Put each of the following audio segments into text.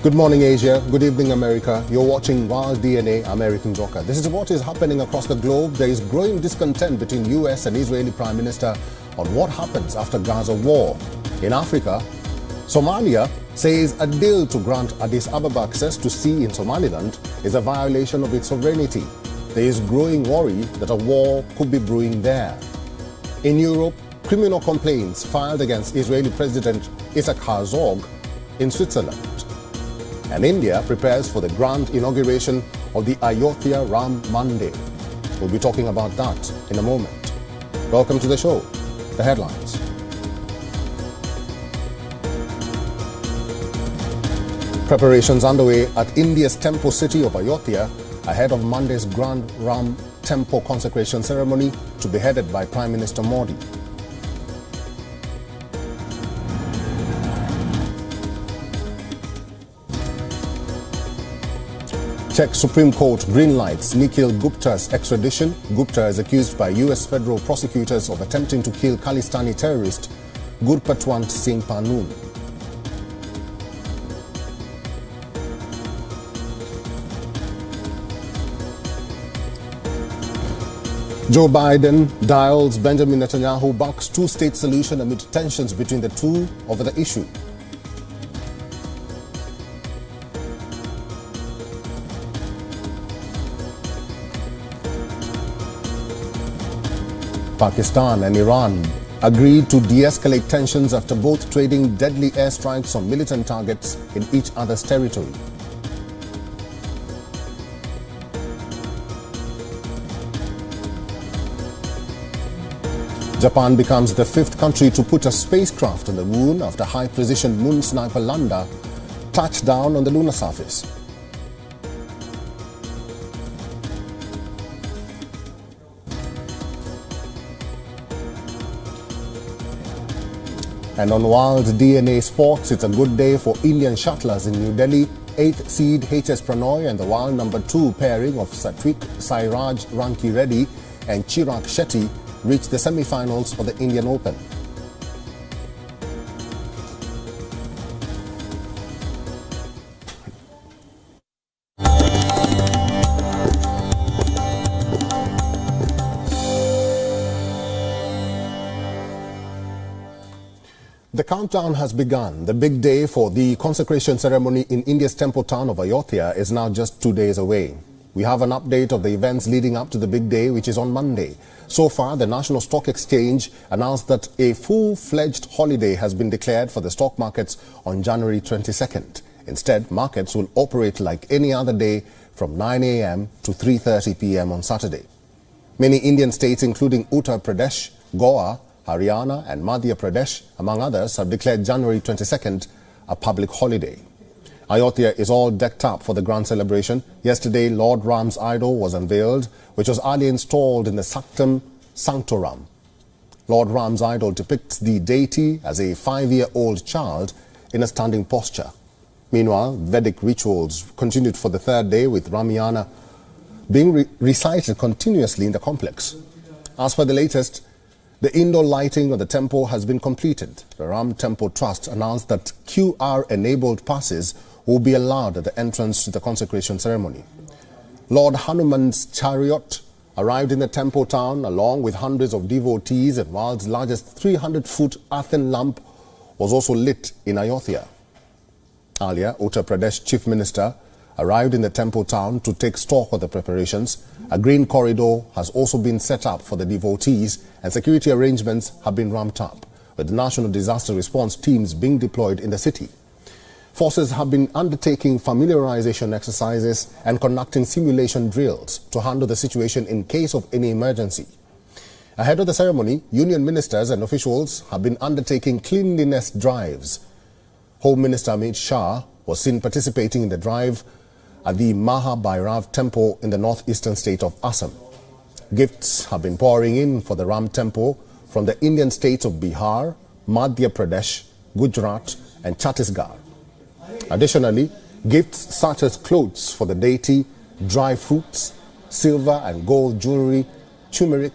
Good morning, Asia. Good evening, America. You're watching Wild DNA, American Joker. This is what is happening across the globe. There is growing discontent between US and Israeli Prime Minister on what happens after Gaza war. In Africa, Somalia says a deal to grant Addis Ababa access to sea in Somaliland is a violation of its sovereignty. There is growing worry that a war could be brewing there. In Europe, criminal complaints filed against Israeli President Isaac Herzog in Switzerland. And India prepares for the grand inauguration of the Ayodhya Ram Mandir. We'll be talking about that in a moment. Welcome to the show. The headlines. Preparations underway at India's temple city of Ayodhya ahead of Monday's grand Ram Temple Consecration ceremony to be headed by Prime Minister Modi. Czech Supreme Court greenlights Nihal Gupta's extradition. Gupta is accused by US federal prosecutors of attempting to kill Palestinian terrorist Gurpatwant Singh Panun. Joe Biden dials Benjamin Netanyahu backs two-state solution amid tensions between the two over the issue. Pakistan and Iran agreed to de-escalate tensions after both trading deadly airstrikes on militant targets in each other's territory. Japan becomes the fifth country to put a spacecraft on the moon after high-precision moon sniper lander touched down on the lunar surface. And on Wild DNA Sports, it's a good day for Indian shuttlers in New Delhi. 8th seed HS Pranoy and the wild number 2 pairing of Satwik Sairaj Ranki Reddy and Chirag Shetty reached the semi-finals of the Indian Open. The countdown has begun. The big day for the consecration ceremony in India's temple town of Ayodhya is now just 2 days away. We have an update of the events leading up to the big day, which is on Monday. So far, the National Stock Exchange announced that a full-fledged holiday has been declared for the stock markets on January 22nd. Instead, markets will operate like any other day from 9 a.m. to 3:30 p.m. on Saturday. Many Indian states, including Uttar Pradesh, Goa, Haryana and Madhya Pradesh, among others, have declared January 22nd a public holiday. Ayodhya is all decked up for the grand celebration. Yesterday, Lord Ram's idol was unveiled, which was earlier installed in the Sanctum Sanctorum. Lord Ram's idol depicts the deity as a 5-year-old child in a standing posture. Meanwhile, Vedic rituals continued for the third day, with Ramayana being recited continuously in the complex. As for the latest, the indoor lighting of the temple has been completed. The Ram Temple Trust announced that QR-enabled passes will be allowed at the entrance to the consecration ceremony. Lord Hanuman's chariot arrived in the temple town along with hundreds of devotees, and world's largest 300-foot earthen lamp was also lit in Ayodhya. Earlier, Uttar Pradesh Chief Minister arrived in the temple town to take stock of the preparations. A green corridor has also been set up for the devotees, and security arrangements have been ramped up, with the National Disaster Response teams being deployed in the city. Forces have been undertaking familiarization exercises and conducting simulation drills to handle the situation in case of any emergency. Ahead of the ceremony, union ministers and officials have been undertaking cleanliness drives. Home Minister Amit Shah was seen participating in the drive at the Mahabhairav Temple in the northeastern state of Assam. Gifts have been pouring in for the Ram Temple from the Indian states of Bihar, Madhya Pradesh, Gujarat and Chhattisgarh. Additionally, gifts such as clothes for the deity, dry fruits, silver and gold jewelry, turmeric,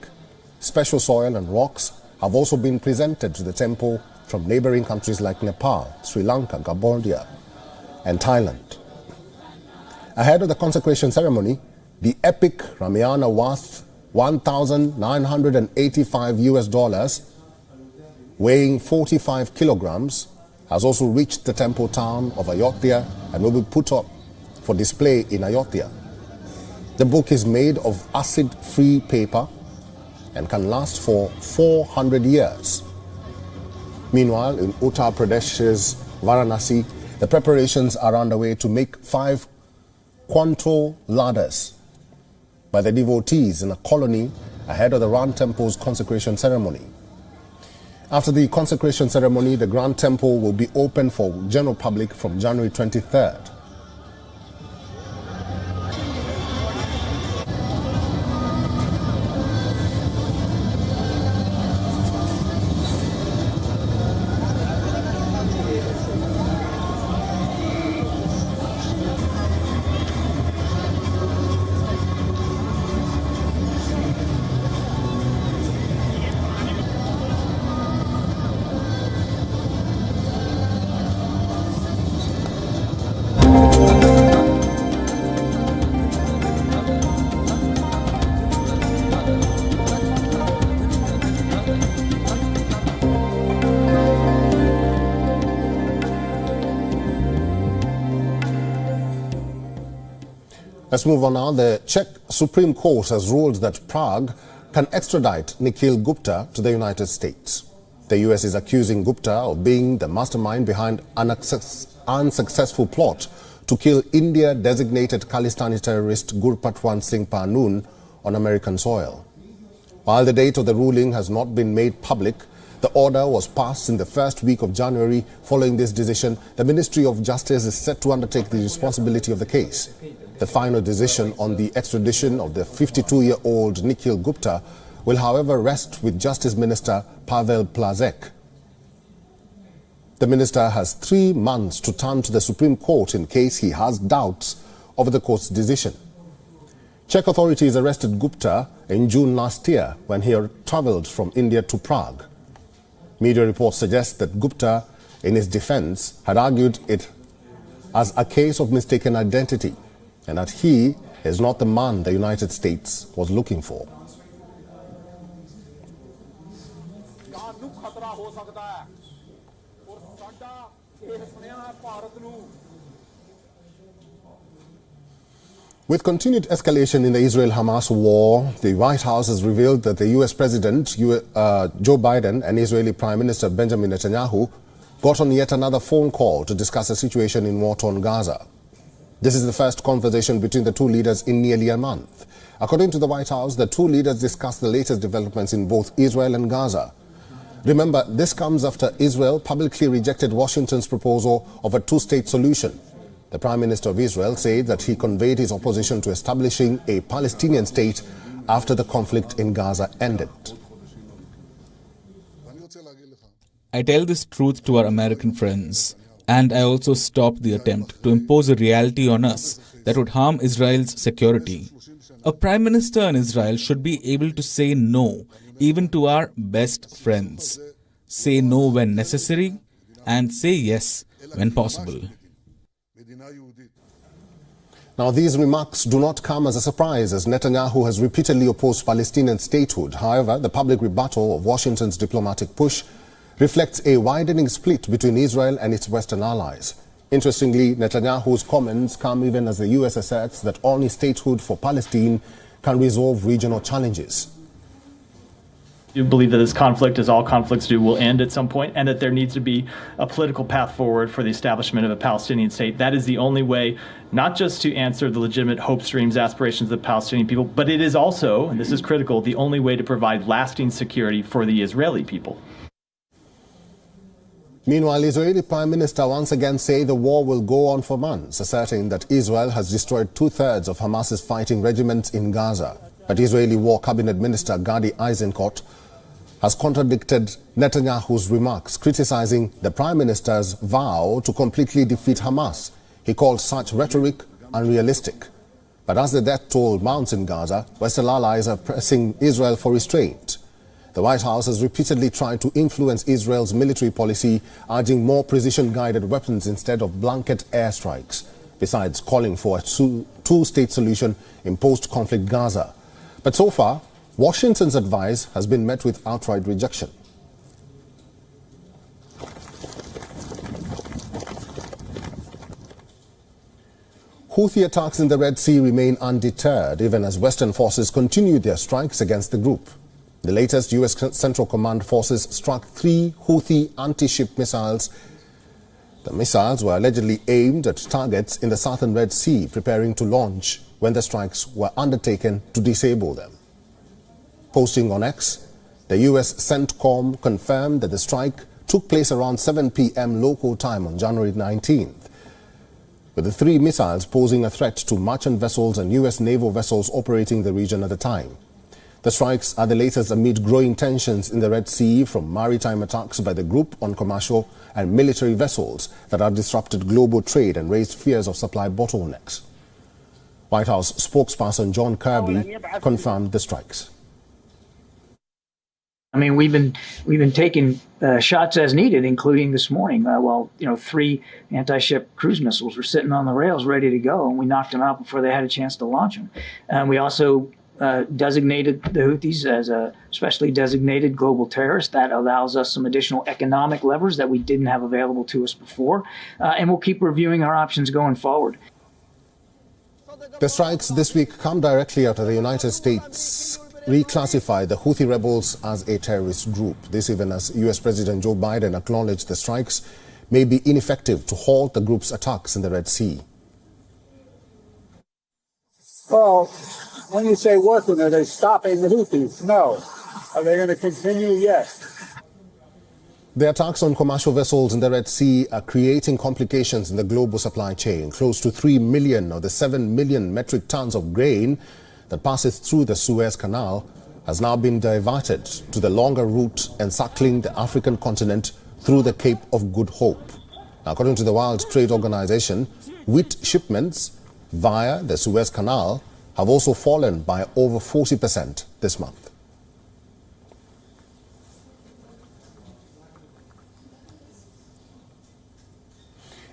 special soil and rocks have also been presented to the temple from neighboring countries like Nepal, Sri Lanka, Cambodia and Thailand. Ahead of the consecration ceremony, the epic Ramayana worth $1,985, weighing 45 kilograms, has also reached the temple town of Ayodhya and will be put up for display in Ayodhya. The book is made of acid-free paper and can last for 400 years. Meanwhile, in Uttar Pradesh's Varanasi, the preparations are underway to make 5 quanto ladders by the devotees in a colony ahead of the Ram Temple's consecration ceremony. After the consecration ceremony, the Grand Temple will be open for general public from January 23rd. Let's move on now. The Czech Supreme Court has ruled that Prague can extradite Nihal Gupta to the United States. The US is accusing Gupta of being the mastermind behind an unsuccessful plot to kill India-designated Khalistani terrorist Gurpatwan Singh Panun on American soil. While the date of the ruling has not been made public, the order was passed in the first week of January. Following this decision, the Ministry of Justice is set to undertake the responsibility of the case. The final decision on the extradition of the 52-year-old Nihal Gupta will, however, rest with Justice Minister Pavel Plazek. The minister has 3 months to turn to the Supreme Court in case he has doubts over the court's decision. Czech authorities arrested Gupta in June last year when he travelled from India to Prague. Media reports suggest that Gupta, in his defense, had argued it as a case of mistaken identity and that he is not the man the United States was looking for. With continued escalation in the Israel-Hamas war, the White House has revealed that the US President Joe Biden and Israeli Prime Minister Benjamin Netanyahu got on yet another phone call to discuss the situation in war-torn Gaza. This is the first conversation between the two leaders in nearly a month. According to the White House, the two leaders discussed the latest developments in both Israel and Gaza. Remember, this comes after Israel publicly rejected Washington's proposal of a two-state solution. The Prime Minister of Israel said that he conveyed his opposition to establishing a Palestinian state after the conflict in Gaza ended. I tell this truth to our American friends, and I also stop the attempt to impose a reality on us that would harm Israel's security. A Prime Minister in Israel should be able to say no, even to our best friends. Say no when necessary, and say yes when possible. Now, these remarks do not come as a surprise, as Netanyahu has repeatedly opposed Palestinian statehood. However, the public rebuttal of Washington's diplomatic push reflects a widening split between Israel and its Western allies. Interestingly, Netanyahu's comments come even as the US asserts that only statehood for Palestine can resolve regional challenges. You believe that this conflict, as all conflicts do, will end at some point, and that there needs to be a political path forward for the establishment of a Palestinian state. That is the only way, not just to answer the legitimate hopes, dreams, aspirations of the Palestinian people, but it is also, and this is critical, the only way to provide lasting security for the Israeli people. Meanwhile, Israeli Prime Minister once again said the war will go on for months, asserting that Israel has destroyed 2/3 of Hamas's fighting regiments in Gaza. But Israeli War Cabinet Minister Gadi Eisenkot has contradicted Netanyahu's remarks, criticizing the Prime Minister's vow to completely defeat Hamas. He called such rhetoric unrealistic. But as the death toll mounts in Gaza, Western allies are pressing Israel for restraint. The White House has repeatedly tried to influence Israel's military policy, urging more precision-guided weapons instead of blanket airstrikes, besides calling for a two-state solution in post-conflict Gaza. But so far, Washington's advice has been met with outright rejection. Houthi attacks in the Red Sea remain undeterred, even as Western forces continue their strikes against the group. The latest U.S. Central Command forces struck 3 Houthi anti-ship missiles. The missiles were allegedly aimed at targets in the southern Red Sea, preparing to launch when the strikes were undertaken to disable them. Posting on X, the U.S. CENTCOM confirmed that the strike took place around 7 p.m. local time on January 19th. With the 3 missiles posing a threat to merchant vessels and U.S. naval vessels operating the region at the time. The strikes are the latest amid growing tensions in the Red Sea from maritime attacks by the group on commercial and military vessels that have disrupted global trade and raised fears of supply bottlenecks. White House spokesperson John Kirby confirmed the strikes. I mean, we've been taking shots as needed, including this morning. While 3 anti-ship cruise missiles were sitting on the rails ready to go, and we knocked them out before they had a chance to launch them. We also designated the Houthis as a specially designated global terrorist. That allows us some additional economic levers that we didn't have available to us before, and we'll keep reviewing our options going forward. The strikes this week come directly after the United States reclassified the Houthi rebels as a terrorist group. This even as U.S. President Joe Biden acknowledged the strikes may be ineffective to halt the group's attacks in the Red Sea. Well, when you say working, are they stopping the Houthis? No. Are they going to continue? Yes. The attacks on commercial vessels in the Red Sea are creating complications in the global supply chain. Close to 3 million of the 7 million metric tons of grain that passes through the Suez Canal has now been diverted to the longer route encircling the African continent through the Cape of Good Hope. Now, according to the World Trade Organization, wheat shipments via the Suez Canal have also fallen by over 40% this month.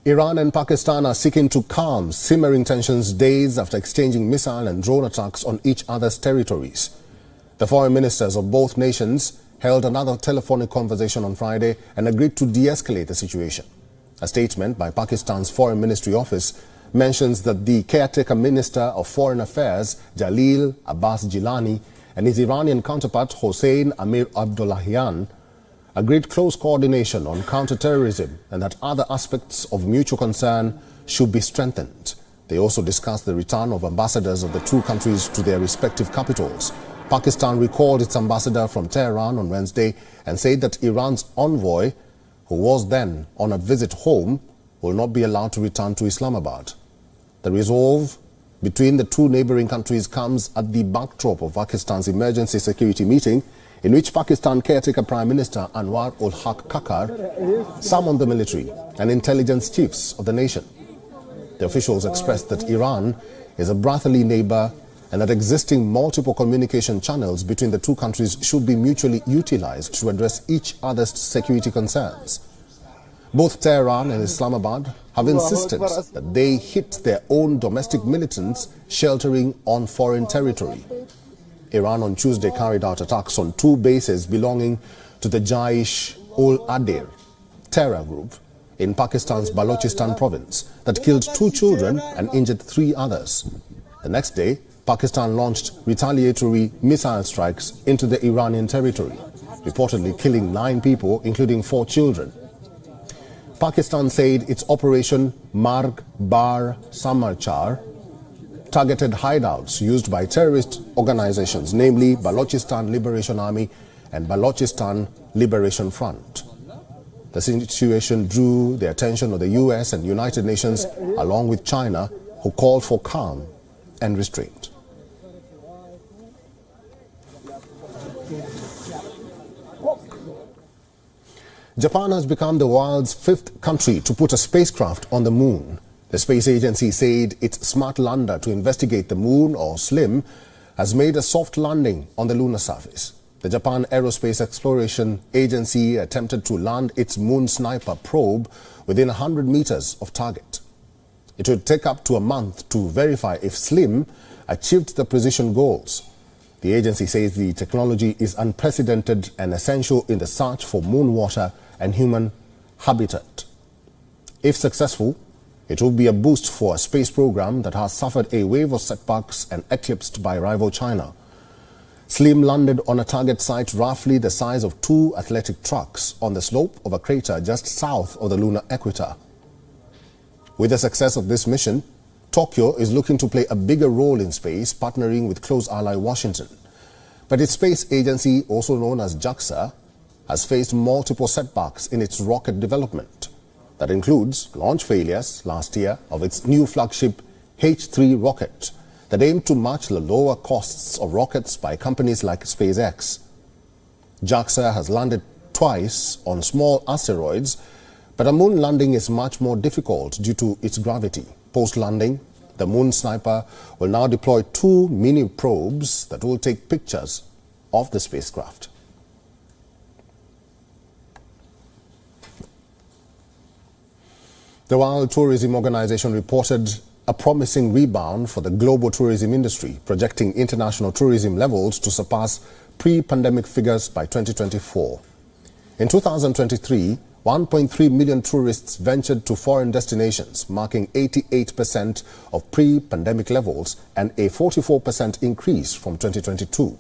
Iran and Pakistan are seeking to calm simmering tensions days after exchanging missile and drone attacks on each other's territories. The foreign ministers of both nations held another telephonic conversation on Friday and agreed to de-escalate the situation. A statement by Pakistan's Foreign Ministry office mentions that the caretaker Minister of Foreign Affairs, Jalil Abbas Gilani, and his Iranian counterpart, Hossein Amir Abdollahian, agreed close coordination on counter-terrorism and that other aspects of mutual concern should be strengthened. They also discussed the return of ambassadors of the two countries to their respective capitals. Pakistan recalled its ambassador from Tehran on Wednesday and said that Iran's envoy, who was then on a visit home, will not be allowed to return to Islamabad. The resolve between the two neighboring countries comes at the backdrop of Pakistan's emergency security meeting, in which Pakistan caretaker Prime Minister Anwar ul-Haq Kakar summoned the military and intelligence chiefs of the nation. The officials expressed that Iran is a brotherly neighbor and that existing multiple communication channels between the two countries should be mutually utilized to address each other's security concerns. Both Tehran and Islamabad have insisted that they hit their own domestic militants sheltering on foreign territory. Iran on Tuesday carried out attacks on 2 bases belonging to the Jaish-ul-Adl terror group in Pakistan's Balochistan province that killed 2 children and injured 3 others. The next day, Pakistan launched retaliatory missile strikes into the Iranian territory, reportedly killing 9 people, including 4 children. Pakistan said its Operation Marg Bar Samarchar targeted hideouts used by terrorist organizations, namely Balochistan Liberation Army and Balochistan Liberation Front. The situation drew the attention of the US and United Nations, along with China, who called for calm and restraint. Japan has become the world's 5th country to put a spacecraft on the moon. The space agency said its smart lander to investigate the moon, or SLIM, has made a soft landing on the lunar surface. the Japan Aerospace Exploration Agency attempted to land its Moon Sniper probe within 100 meters of target. It would take up to a month to verify if SLIM achieved the precision goals. The agency says the technology is unprecedented and essential in the search for moon water and human habitat. If successful, it will be a boost for a space program that has suffered a wave of setbacks and eclipsed by rival China. SLIM landed on a target site roughly the size of 2 athletic tracks on the slope of a crater just south of the lunar equator. With the success of this mission, Tokyo is looking to play a bigger role in space, partnering with close ally Washington. But its space agency, also known as JAXA, has faced multiple setbacks in its rocket development. That includes launch failures last year of its new flagship H-3 rocket that aimed to match the lower costs of rockets by companies like SpaceX. JAXA has landed twice on small asteroids, but a moon landing is much more difficult due to its gravity. Post-landing, the Moon Sniper will now deploy 2 mini probes that will take pictures of the spacecraft. The World Tourism Organization reported a promising rebound for the global tourism industry, projecting international tourism levels to surpass pre-pandemic figures by 2024. In 2023, 1.3 million tourists ventured to foreign destinations, marking 88% of pre-pandemic levels and a 44% increase from 2022.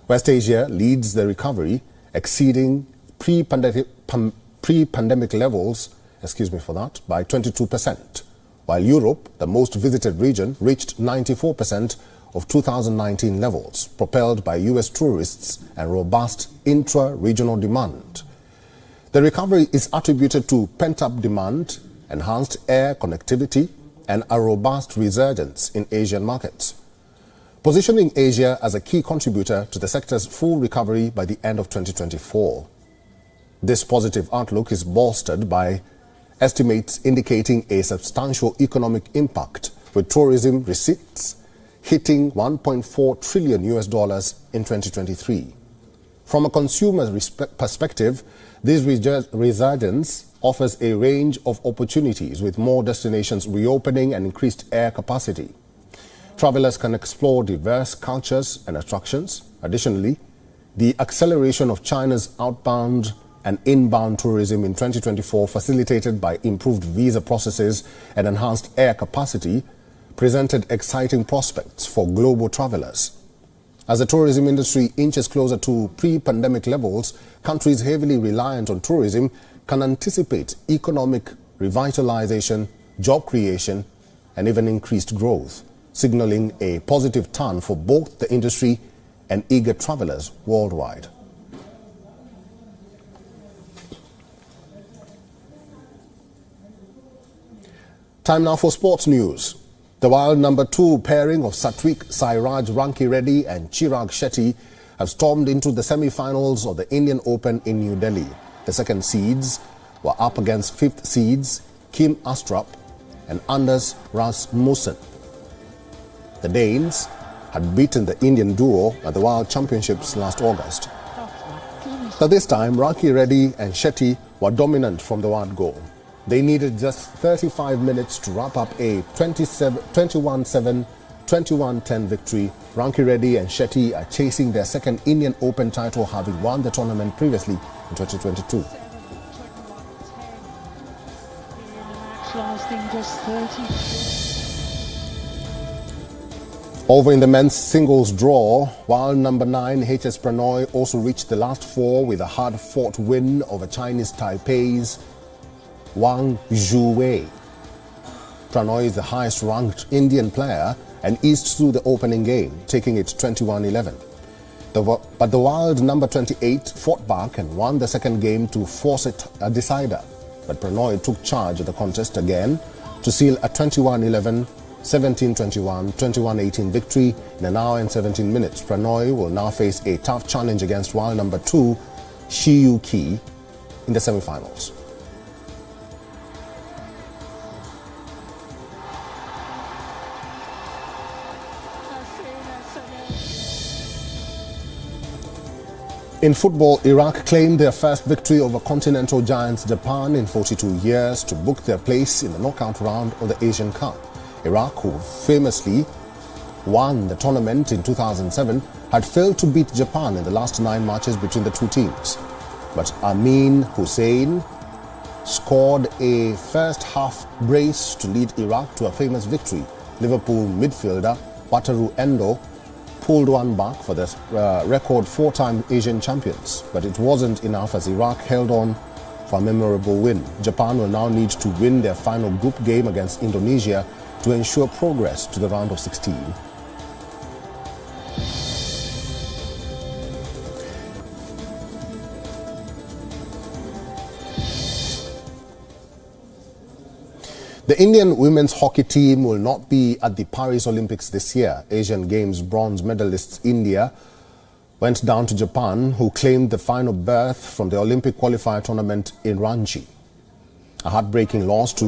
West Asia leads the recovery, exceeding pre-pandemic levels by 22%, while Europe, the most visited region, reached 94% of 2019 levels, propelled by US tourists and robust intra-regional demand. The recovery is attributed to pent-up demand, enhanced air connectivity, and a robust resurgence in Asian markets, positioning Asia as a key contributor to the sector's full recovery by the end of 2024. This positive outlook is bolstered by estimates indicating a substantial economic impact, with tourism receipts hitting $1.4 trillion in 2023. From a consumer perspective, this resurgence offers a range of opportunities, with more destinations reopening and increased air capacity. Travelers can explore diverse cultures and attractions. Additionally, the acceleration of China's outbound and inbound tourism in 2024, facilitated by improved visa processes and enhanced air capacity, presented exciting prospects for global travelers. As the tourism industry inches closer to pre-pandemic levels, countries heavily reliant on tourism can anticipate economic revitalization, job creation, and even increased growth, signaling a positive turn for both the industry and eager travelers worldwide. Time now for sports news. The world number 2 pairing of Satwik Sairaj Rankireddy and Chirag Shetty have stormed into the semi-finals of the Indian Open in New Delhi. The second seeds were up against 5th seeds Kim Astrup and Anders Rasmussen. The Danes had beaten the Indian duo at the World Championships last August. But this time, Rankireddy and Shetty were dominant from the word go. They needed just 35 minutes to wrap up a 21-7, 21-10 victory. Rankireddy and Shetty are chasing their second Indian Open title, having won the tournament previously in 2022. Over in the men's singles draw, while number 9 HS Pranoy also reached the last 4 with a hard-fought win over Chinese Taipei's Wang Zhuwei. Pranoy is the highest-ranked Indian player and eased through the opening game, taking it 21-11. But the wild number 28 fought back and won the second game to force it a decider. But Pranoy took charge of the contest again to seal a 21-11, 17-21, 21-18 victory in an hour and 17 minutes. Pranoy will now face a tough challenge against wild number 2 Shi Yuqi in the semi-finals. In football, Iraq claimed their first victory over continental giants Japan in 42 years to book their place in the knockout round of the Asian Cup. Iraq, who famously won the tournament in 2007, had failed to beat Japan in the last 9 matches between the two teams. But Amin Hussein scored a first-half brace to lead Iraq to a famous victory. Liverpool midfielder Wataru Endo pulled one back for the record 4-time Asian champions. But it wasn't enough as Iraq held on for a memorable win. Japan will now need to win their final group game against Indonesia to ensure progress to the round of 16. The Indian women's hockey team will not be at the Paris Olympics this year. Asian Games bronze medalists India went down to Japan, who claimed the final berth from the Olympic qualifier tournament in Ranchi. A heartbreaking loss to